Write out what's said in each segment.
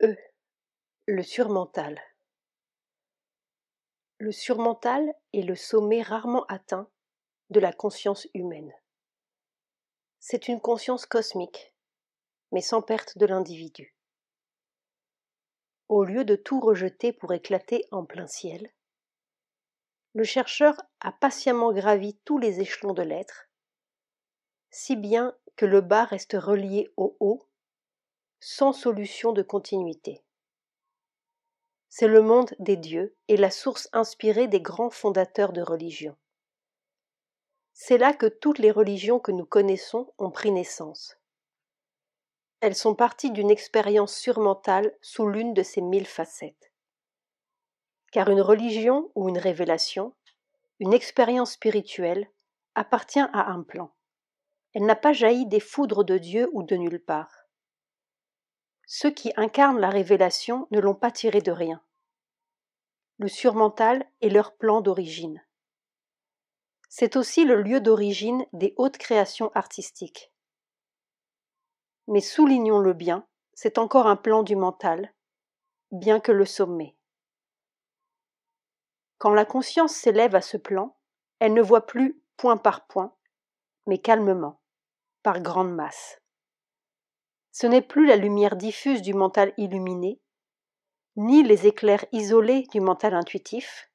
E. Le surmental. Le surmental est le sommet rarement atteint de la conscience humaine. C'est une conscience cosmique, mais sans perte de l'individu. Au lieu de tout rejeter pour éclater en plein ciel, le chercheur a patiemment gravi tous les échelons de l'être, si bien que le bas reste relié au haut, sans solution de continuité. C'est le monde des dieux et la source inspirée des grands fondateurs de religions. C'est là que toutes les religions que nous connaissons ont pris naissance. Elles sont parties d'une expérience surmentale sous l'une de ces 1000 facettes. Car une religion ou une révélation, une expérience spirituelle, appartient à un plan. Elle n'a pas jailli des foudres de Dieu ou de nulle part. Ceux qui incarnent la révélation ne l'ont pas tirée de rien. Le surmental est leur plan d'origine. C'est aussi le lieu d'origine des hautes créations artistiques. Mais soulignons-le bien, c'est encore un plan du mental, bien que le sommet. Quand la conscience s'élève à ce plan, elle ne voit plus point par point, mais calmement, par grandes masses. Ce n'est plus la lumière diffuse du mental illuminé, ni les éclairs isolés du mental intuitif,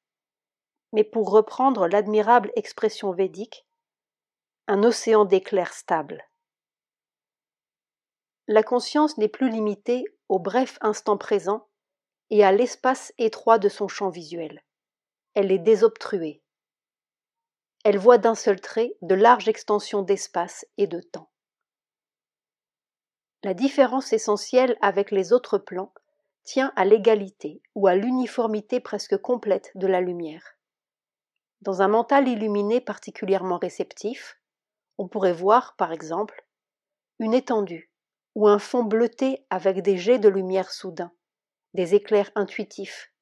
mais pour reprendre l'admirable expression védique, un océan d'éclairs stable. La conscience n'est plus limitée au bref instant présent et à l'espace étroit de son champ visuel. Elle est désobstruée. Elle voit d'un seul trait de larges extensions d'espace et de temps. La différence essentielle avec les autres plans tient à l'égalité ou à l'uniformité presque complète de la lumière. Dans un mental illuminé particulièrement réceptif, on pourrait voir, par exemple, une étendue ou un fond bleuté avec des jets de lumière soudains, des éclairs intuitifs,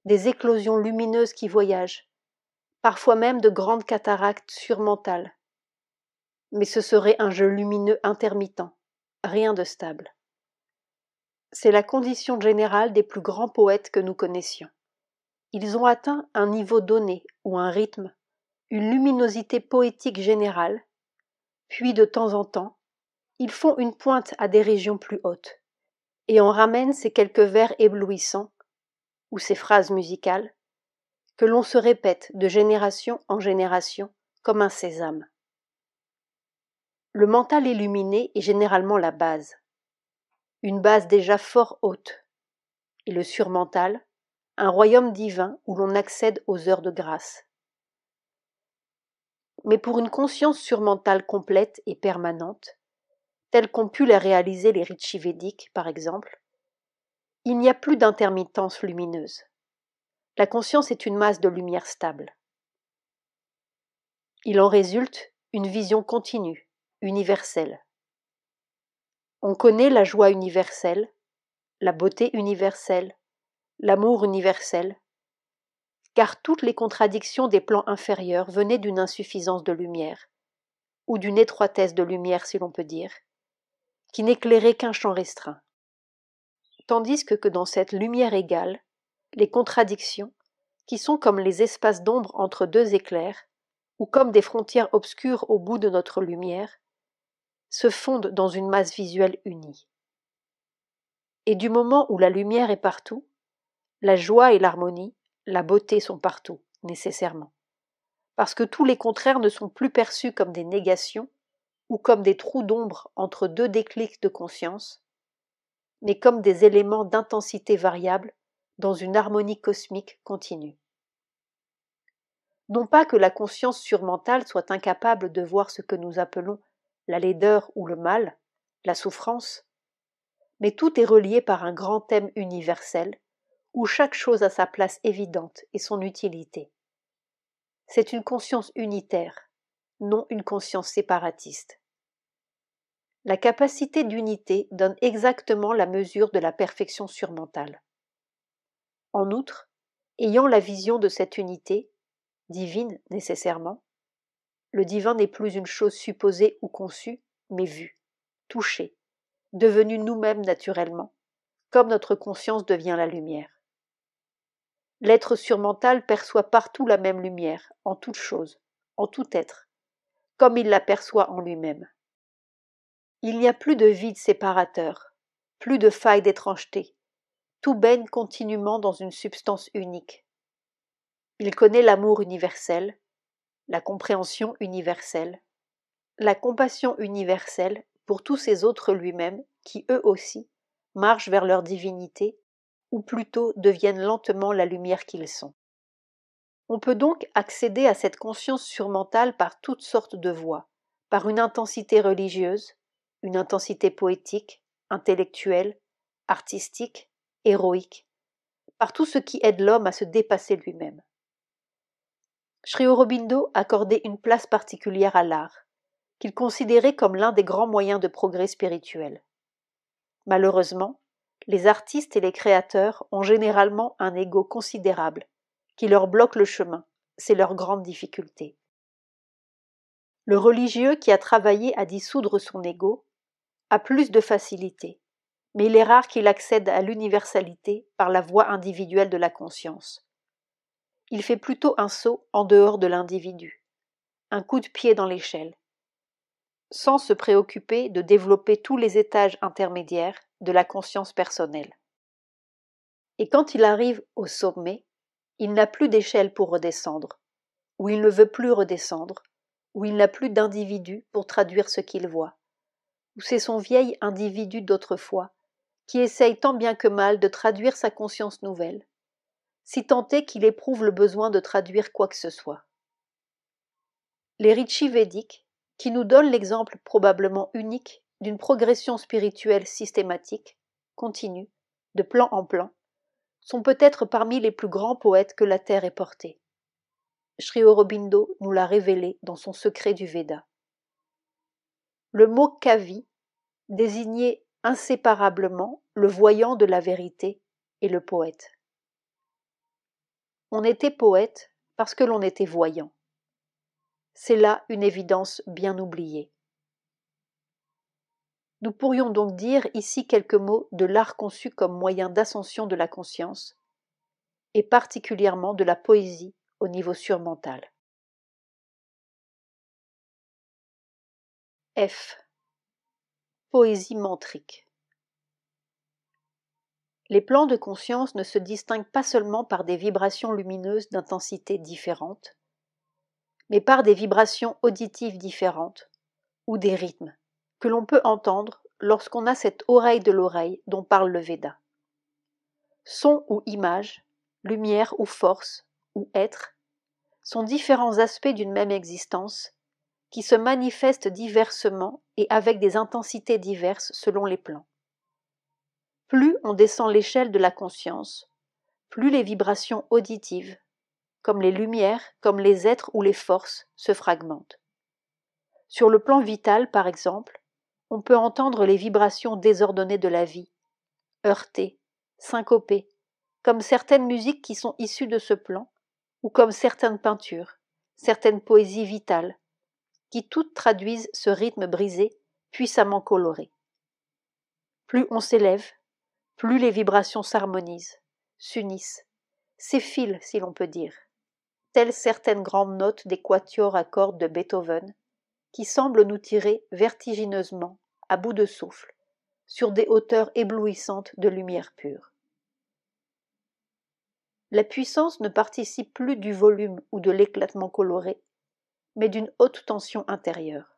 des éclosions lumineuses qui voyagent, parfois même de grandes cataractes surmentales. Mais ce serait un jeu lumineux intermittent, rien de stable. C'est la condition générale des plus grands poètes que nous connaissions. Ils ont atteint un niveau donné ou un rythme, une luminosité poétique générale, puis de temps en temps, ils font une pointe à des régions plus hautes, et en ramènent ces quelques vers éblouissants, ou ces phrases musicales, que l'on se répète de génération en génération comme un sésame. Le mental illuminé est généralement la base, une base déjà fort haute, et le surmental, un royaume divin où l'on accède aux heures de grâce. Mais pour une conscience surmentale complète et permanente, telle qu'ont pu la réaliser les rishis védiques par exemple, il n'y a plus d'intermittence lumineuse. La conscience est une masse de lumière stable. Il en résulte une vision continue, universelle. On connaît la joie universelle, la beauté universelle, l'amour universel, car toutes les contradictions des plans inférieurs venaient d'une insuffisance de lumière, ou d'une étroitesse de lumière si l'on peut dire, qui n'éclairait qu'un champ restreint. Tandis que dans cette lumière égale, les contradictions, qui sont comme les espaces d'ombre entre deux éclairs, ou comme des frontières obscures au bout de notre lumière, se fondent dans une masse visuelle unie. Et du moment où la lumière est partout, la joie et l'harmonie, la beauté sont partout, nécessairement. Parce que tous les contraires ne sont plus perçus comme des négations ou comme des trous d'ombre entre deux déclics de conscience, mais comme des éléments d'intensité variable dans une harmonie cosmique continue. Non pas que la conscience surmentale soit incapable de voir ce que nous appelons la laideur ou le mal, la souffrance, mais tout est relié par un grand thème universel, où chaque chose a sa place évidente et son utilité. C'est une conscience unitaire, non une conscience séparatiste. La capacité d'unité donne exactement la mesure de la perfection surmentale. En outre, ayant la vision de cette unité, divine nécessairement, le divin n'est plus une chose supposée ou conçue, mais vue, touchée, devenue nous-mêmes naturellement, comme notre conscience devient la lumière. L'être surmental perçoit partout la même lumière, en toute chose, en tout être, comme il l'aperçoit en lui-même. Il n'y a plus de vide séparateur, plus de faille d'étrangeté, tout baigne continuellement dans une substance unique. Il connaît l'amour universel, la compréhension universelle, la compassion universelle pour tous ces autres lui-même qui, eux aussi, marchent vers leur divinité, ou plutôt deviennent lentement la lumière qu'ils sont. On peut donc accéder à cette conscience surmentale par toutes sortes de voies, par une intensité religieuse, une intensité poétique, intellectuelle, artistique, héroïque, par tout ce qui aide l'homme à se dépasser lui-même. Sri Aurobindo accordait une place particulière à l'art, qu'il considérait comme l'un des grands moyens de progrès spirituel. Malheureusement, les artistes et les créateurs ont généralement un ego considérable, qui leur bloque le chemin, c'est leur grande difficulté. Le religieux qui a travaillé à dissoudre son ego a plus de facilité, mais il est rare qu'il accède à l'universalité par la voie individuelle de la conscience. Il fait plutôt un saut en dehors de l'individu, un coup de pied dans l'échelle, sans se préoccuper de développer tous les étages intermédiaires de la conscience personnelle. Et quand il arrive au sommet, il n'a plus d'échelle pour redescendre, ou il ne veut plus redescendre, ou il n'a plus d'individu pour traduire ce qu'il voit, ou c'est son vieil individu d'autrefois qui essaye tant bien que mal de traduire sa conscience nouvelle, si tant est qu'il éprouve le besoin de traduire quoi que ce soit. Les rishis védiques, qui nous donnent l'exemple probablement unique d'une progression spirituelle systématique, continue, de plan en plan, sont peut-être parmi les plus grands poètes que la terre ait portés. Sri Aurobindo nous l'a révélé dans son secret du Veda. Le mot kavi désignait inséparablement le voyant de la vérité et le poète. On était poète parce que l'on était voyant. C'est là une évidence bien oubliée. Nous pourrions donc dire ici quelques mots de l'art conçu comme moyen d'ascension de la conscience, et particulièrement de la poésie au niveau surmental. F. Poésie mantrique. Les plans de conscience ne se distinguent pas seulement par des vibrations lumineuses d'intensité différente, mais par des vibrations auditives différentes, ou des rythmes, que l'on peut entendre lorsqu'on a cette oreille de l'oreille dont parle le Veda. Son ou image, lumière ou force, ou être, sont différents aspects d'une même existence, qui se manifestent diversement et avec des intensités diverses selon les plans. Plus on descend l'échelle de la conscience, plus les vibrations auditives, comme les lumières, comme les êtres ou les forces, se fragmentent. Sur le plan vital, par exemple, on peut entendre les vibrations désordonnées de la vie, heurtées, syncopées, comme certaines musiques qui sont issues de ce plan, ou comme certaines peintures, certaines poésies vitales, qui toutes traduisent ce rythme brisé, puissamment coloré. Plus on s'élève, plus les vibrations s'harmonisent, s'unissent, s'effilent si l'on peut dire, telles certaines grandes notes des quatuors à cordes de Beethoven, qui semblent nous tirer vertigineusement, à bout de souffle, sur des hauteurs éblouissantes de lumière pure. La puissance ne participe plus du volume ou de l'éclatement coloré, mais d'une haute tension intérieure.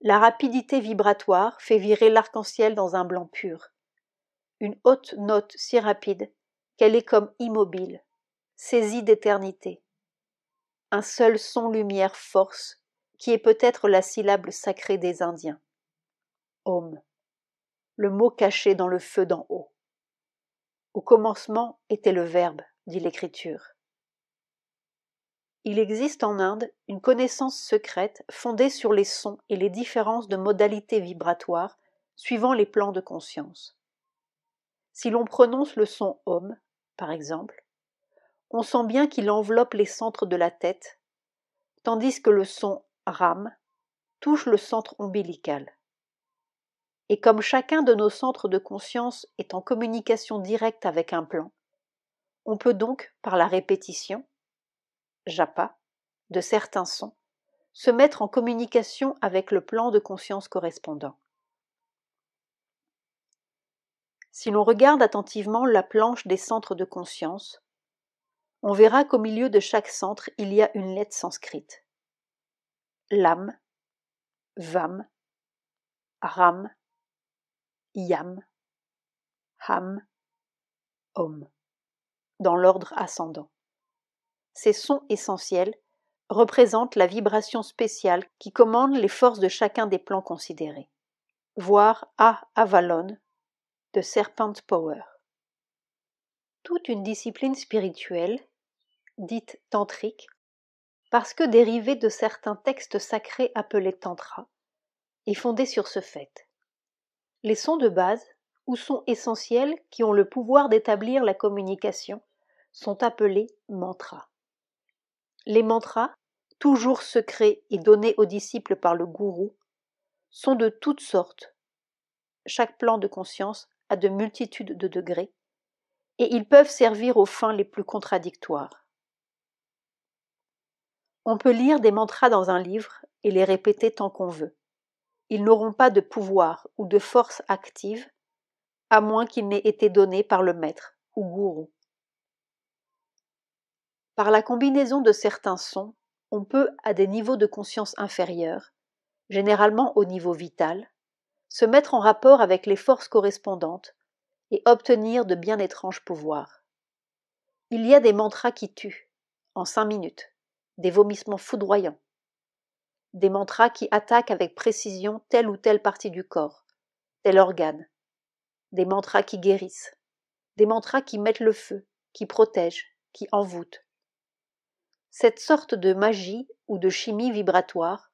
La rapidité vibratoire fait virer l'arc-en-ciel dans un blanc pur. Une haute note si rapide qu'elle est comme immobile, saisie d'éternité. Un seul son lumière force, qui est peut-être la syllabe sacrée des Indiens. Om, le mot caché dans le feu d'en haut. Au commencement était le Verbe, dit l'Écriture. Il existe en Inde une connaissance secrète fondée sur les sons et les différences de modalités vibratoires suivant les plans de conscience. Si l'on prononce le son Om, par exemple, on sent bien qu'il enveloppe les centres de la tête, tandis que le son Ram touche le centre ombilical. Et comme chacun de nos centres de conscience est en communication directe avec un plan, on peut donc, par la répétition, japa, de certains sons, se mettre en communication avec le plan de conscience correspondant. Si l'on regarde attentivement la planche des centres de conscience, on verra qu'au milieu de chaque centre, il y a une lettre sanscrite. Lam, Vam, Ram, Yam, Ham, Om, dans l'ordre ascendant. Ces sons essentiels représentent la vibration spéciale qui commande les forces de chacun des plans considérés. Voir A. Avalon de Serpent Power. Toute une discipline spirituelle, dite tantrique, parce que dérivée de certains textes sacrés appelés tantra, est fondée sur ce fait. Les sons de base, ou sons essentiels qui ont le pouvoir d'établir la communication, sont appelés mantras. Les mantras, toujours secrets et donnés aux disciples par le gourou, sont de toutes sortes. Chaque plan de conscience a de multitudes de degrés, et ils peuvent servir aux fins les plus contradictoires. On peut lire des mantras dans un livre et les répéter tant qu'on veut. Ils n'auront pas de pouvoir ou de force active, à moins qu'ils n'aient été donnés par le maître ou gourou. Par la combinaison de certains sons, on peut, à des niveaux de conscience inférieurs, généralement au niveau vital, se mettre en rapport avec les forces correspondantes et obtenir de bien étranges pouvoirs. Il y a des mantras qui tuent, en 5 minutes, des vomissements foudroyants, des mantras qui attaquent avec précision telle ou telle partie du corps, tel organe, des mantras qui guérissent, des mantras qui mettent le feu, qui protègent, qui envoûtent. Cette sorte de magie ou de chimie vibratoire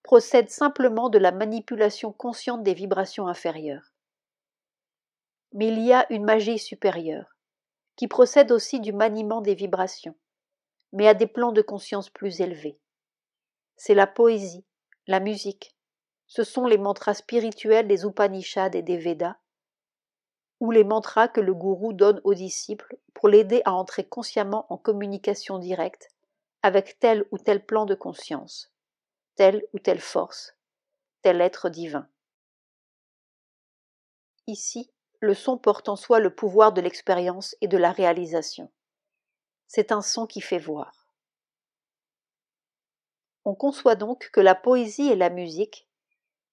procède simplement de la manipulation consciente des vibrations inférieures. Mais il y a une magie supérieure, qui procède aussi du maniement des vibrations, mais à des plans de conscience plus élevés. C'est la poésie, la musique, ce sont les mantras spirituels des Upanishads et des Védas, ou les mantras que le gourou donne aux disciples pour l'aider à entrer consciemment en communication directe avec tel ou tel plan de conscience, telle ou telle force, tel être divin. Ici, le son porte en soi le pouvoir de l'expérience et de la réalisation. C'est un son qui fait voir. On conçoit donc que la poésie et la musique,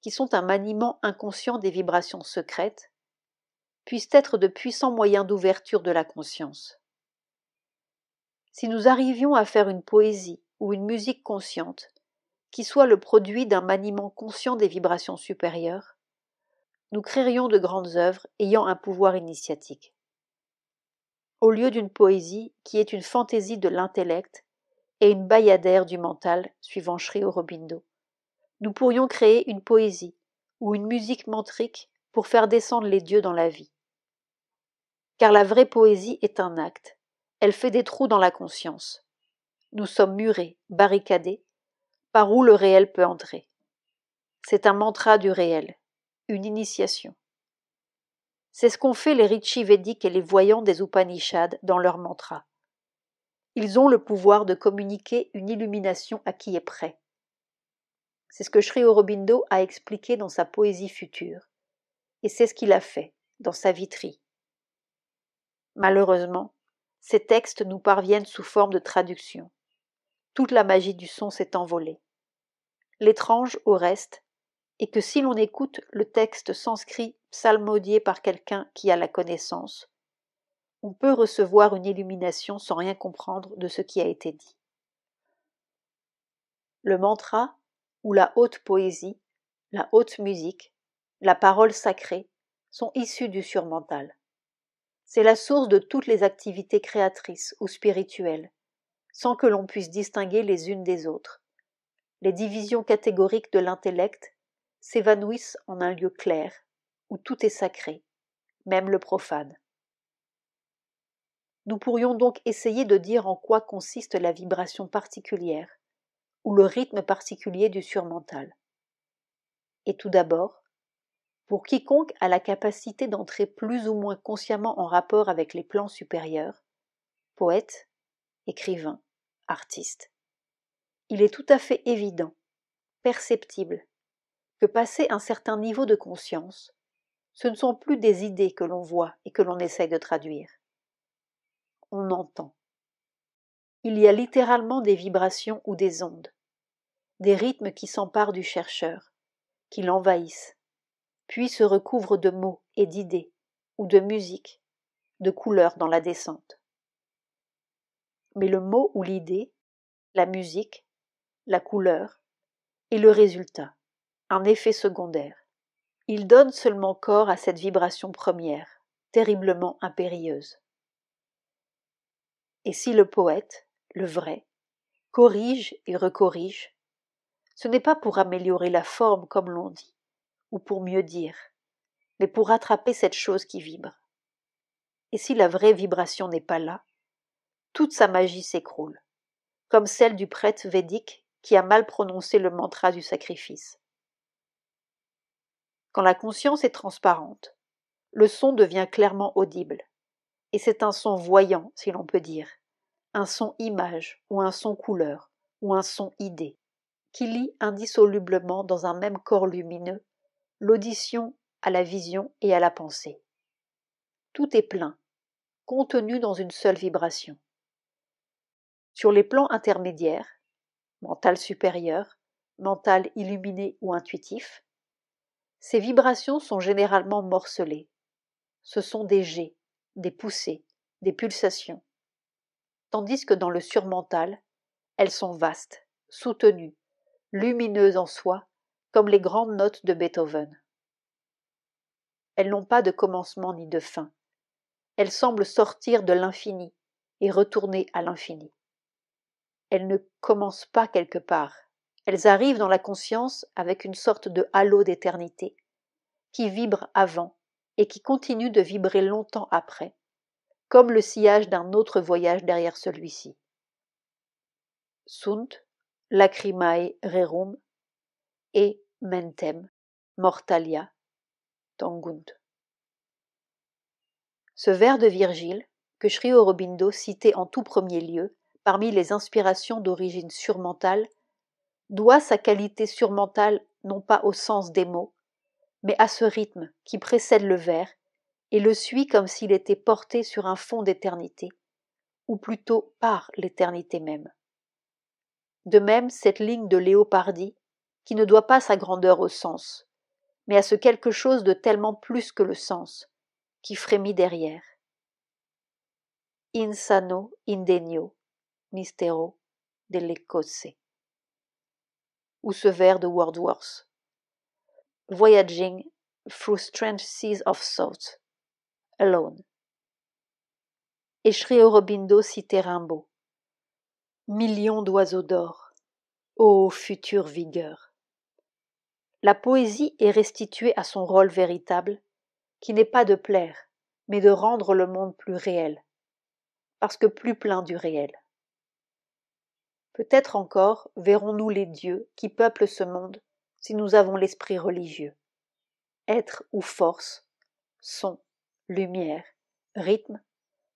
qui sont un maniement inconscient des vibrations secrètes, puissent être de puissants moyens d'ouverture de la conscience. Si nous arrivions à faire une poésie ou une musique consciente, qui soit le produit d'un maniement conscient des vibrations supérieures, nous créerions de grandes œuvres ayant un pouvoir initiatique. Au lieu d'une poésie qui est une fantaisie de l'intellect et une bayadère du mental, suivant Sri Aurobindo, nous pourrions créer une poésie ou une musique mantrique pour faire descendre les dieux dans la vie. Car la vraie poésie est un acte, elle fait des trous dans la conscience. Nous sommes murés, barricadés, par où le réel peut entrer. C'est un mantra du réel, une initiation. C'est ce qu'ont fait les rishis védiques et les voyants des Upanishads dans leurs mantras. Ils ont le pouvoir de communiquer une illumination à qui est prêt. C'est ce que Sri Aurobindo a expliqué dans sa poésie future, et c'est ce qu'il a fait dans sa Vitri. Malheureusement, ces textes nous parviennent sous forme de traduction. Toute la magie du son s'est envolée. L'étrange, au reste, est que si l'on écoute le texte sanskrit psalmodié par quelqu'un qui a la connaissance, on peut recevoir une illumination sans rien comprendre de ce qui a été dit. Le mantra, ou la haute poésie, la haute musique, la parole sacrée, sont issus du surmental. C'est la source de toutes les activités créatrices ou spirituelles, sans que l'on puisse distinguer les unes des autres. Les divisions catégoriques de l'intellect s'évanouissent en un lieu clair, où tout est sacré, même le profane. Nous pourrions donc essayer de dire en quoi consiste la vibration particulière, ou le rythme particulier du surmental. Et tout d'abord, Pour quiconque a la capacité d'entrer plus ou moins consciemment en rapport avec les plans supérieurs, poète, écrivain, artiste, il est tout à fait évident, perceptible, que passé un certain niveau de conscience, ce ne sont plus des idées que l'on voit et que l'on essaye de traduire. On entend. Il y a littéralement des vibrations ou des ondes, des rythmes qui s'emparent du chercheur, qui l'envahissent, puis se recouvrent de mots et d'idées, ou de musique, de couleurs dans la descente. Mais le mot ou l'idée, la musique, la couleur, est le résultat, un effet secondaire. Il donne seulement corps à cette vibration première, terriblement impérieuse. Et si le poète, le vrai, corrige et recorrige, ce n'est pas pour améliorer la forme comme l'on dit, ou pour mieux dire, mais pour rattraper cette chose qui vibre. Et si la vraie vibration n'est pas là, toute sa magie s'écroule, comme celle du prêtre védique qui a mal prononcé le mantra du sacrifice. Quand la conscience est transparente, le son devient clairement audible, et c'est un son voyant, si l'on peut dire, un son image, ou un son couleur, ou un son idée, qui lie indissolublement dans un même corps lumineux l'audition à la vision et à la pensée. Tout est plein, contenu dans une seule vibration. Sur les plans intermédiaires, mental supérieur, mental illuminé ou intuitif, ces vibrations sont généralement morcelées. Ce sont des jets, des poussées, des pulsations. Tandis que dans le surmental, elles sont vastes, soutenues, lumineuses en soi, comme les grandes notes de Beethoven. Elles n'ont pas de commencement ni de fin. Elles semblent sortir de l'infini et retourner à l'infini. Elles ne commencent pas quelque part. Elles arrivent dans la conscience avec une sorte de halo d'éternité qui vibre avant et qui continue de vibrer longtemps après, comme le sillage d'un autre voyage derrière celui-ci. Sunt lacrimae rerum et mentem mortalia tangunt. Ce vers de Virgile, que Sri Aurobindo citait en tout premier lieu, parmi les inspirations d'origine surmentale, doit sa qualité surmentale non pas au sens des mots, mais à ce rythme qui précède le vers et le suit comme s'il était porté sur un fond d'éternité, ou plutôt par l'éternité même. De même, cette ligne de Léopardi, qui ne doit pas sa grandeur au sens, mais à ce quelque chose de tellement plus que le sens, qui frémit derrière. Insano indegno mistero delle cose. Ou ce vers de Wordsworth. Voyaging through strange seas of thought, alone. Et Sri Aurobindo citait Rimbaud. Millions d'oiseaux d'or, ô future vigueur. La poésie est restituée à son rôle véritable, qui n'est pas de plaire, mais de rendre le monde plus réel, parce que plus plein du réel. Peut-être encore verrons-nous les dieux qui peuplent ce monde si nous avons l'esprit religieux. Être ou force, son, lumière, rythme,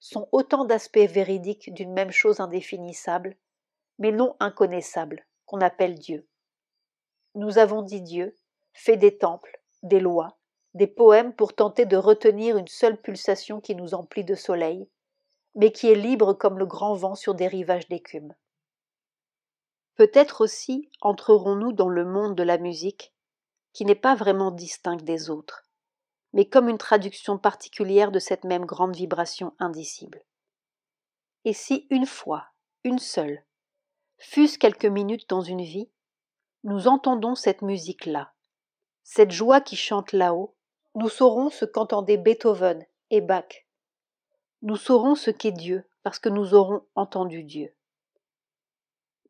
sont autant d'aspects véridiques d'une même chose indéfinissable, mais non inconnaissable, qu'on appelle Dieu. Nous avons dit Dieu, fait des temples, des lois, des poèmes pour tenter de retenir une seule pulsation qui nous emplit de soleil, mais qui est libre comme le grand vent sur des rivages d'écume. Peut-être aussi entrerons-nous dans le monde de la musique, qui n'est pas vraiment distinct des autres, mais comme une traduction particulière de cette même grande vibration indicible. Et si une fois, une seule, fût-ce quelques minutes dans une vie, nous entendons cette musique-là, cette joie qui chante là-haut, nous saurons ce qu'entendaient Beethoven et Bach. Nous saurons ce qu'est Dieu parce que nous aurons entendu Dieu.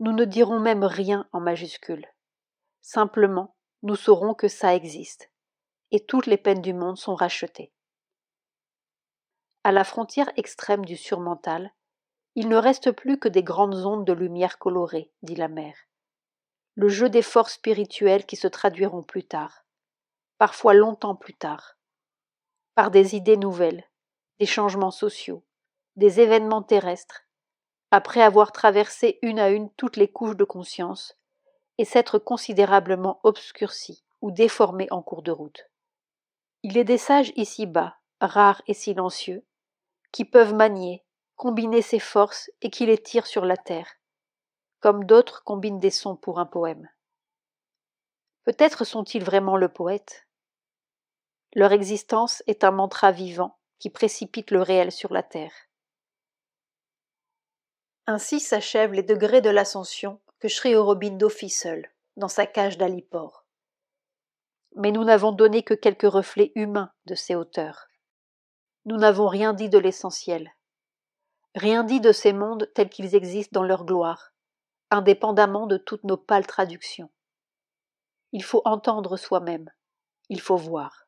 Nous ne dirons même rien en majuscule. Simplement, nous saurons que ça existe, et toutes les peines du monde sont rachetées. À la frontière extrême du surmental, il ne reste plus que des grandes ondes de lumière colorée, dit la mère. Le jeu des forces spirituelles qui se traduiront plus tard, parfois longtemps plus tard, par des idées nouvelles, des changements sociaux, des événements terrestres, après avoir traversé une à une toutes les couches de conscience, et s'être considérablement obscurci ou déformé en cours de route. Il est des sages ici-bas, rares et silencieux, qui peuvent manier, combiner ces forces et qui les tirent sur la terre, comme d'autres combinent des sons pour un poème. Peut-être sont-ils vraiment le poète. Leur existence est un mantra vivant qui précipite le réel sur la terre. Ainsi s'achèvent les degrés de l'ascension que Sri Aurobindo fit seul, dans sa cage d'Alipore. Mais nous n'avons donné que quelques reflets humains de ces hauteurs. Nous n'avons rien dit de l'essentiel. Rien dit de ces mondes tels qu'ils existent dans leur gloire, indépendamment de toutes nos pâles traductions. Il faut entendre soi-même, il faut voir.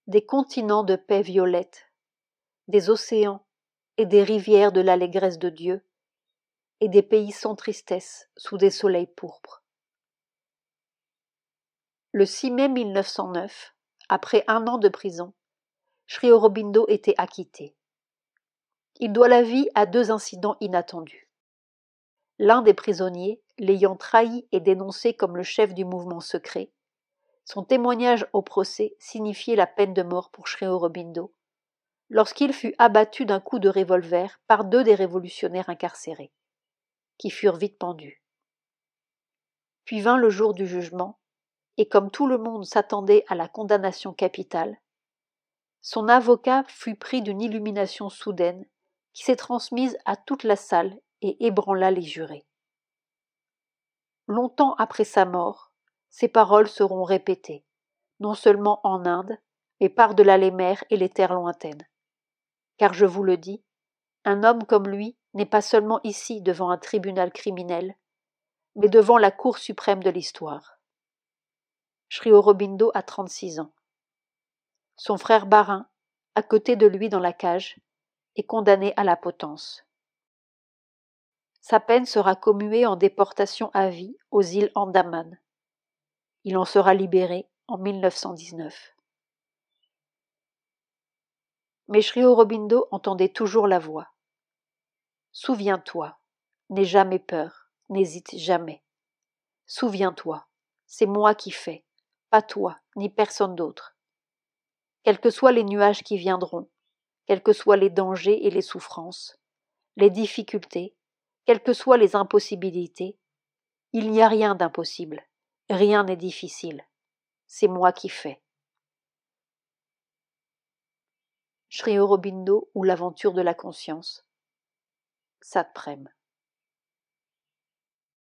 Des continents de paix violette, des océans et des rivières de l'allégresse de Dieu, et des pays sans tristesse sous des soleils pourpres. Le 6 mai 1909, après 1 an de prison, Sri Aurobindo était acquitté. Il doit la vie à 2 incidents inattendus. L'un des prisonniers, l'ayant trahi et dénoncé comme le chef du mouvement secret, son témoignage au procès signifiait la peine de mort pour Sri Aurobindo, lorsqu'il fut abattu d'un coup de revolver par 2 des révolutionnaires incarcérés, qui furent vite pendus. Puis vint le jour du jugement, et comme tout le monde s'attendait à la condamnation capitale, son avocat fut pris d'une illumination soudaine qui s'est transmise à toute la salle et ébranla les jurés. Longtemps après sa mort, ces paroles seront répétées, non seulement en Inde, mais par-delà les mers et les terres lointaines. Car je vous le dis, un homme comme lui n'est pas seulement ici devant un tribunal criminel, mais devant la Cour suprême de l'histoire. Sri Aurobindo a 36 ans. Son frère Barin, à côté de lui dans la cage, est condamné à la potence. Sa peine sera commuée en déportation à vie aux îles Andaman. Il en sera libéré en 1919. Mais Sri Aurobindo entendait toujours la voix. Souviens-toi, n'aie jamais peur, n'hésite jamais. Souviens-toi, c'est moi qui fais, pas toi, ni personne d'autre. Quels que soient les nuages qui viendront, quels que soient les dangers et les souffrances, les difficultés, quelles que soient les impossibilités, il n'y a rien d'impossible, rien n'est difficile. C'est moi qui fais. Sri Aurobindo ou l'aventure de la conscience. Satprem.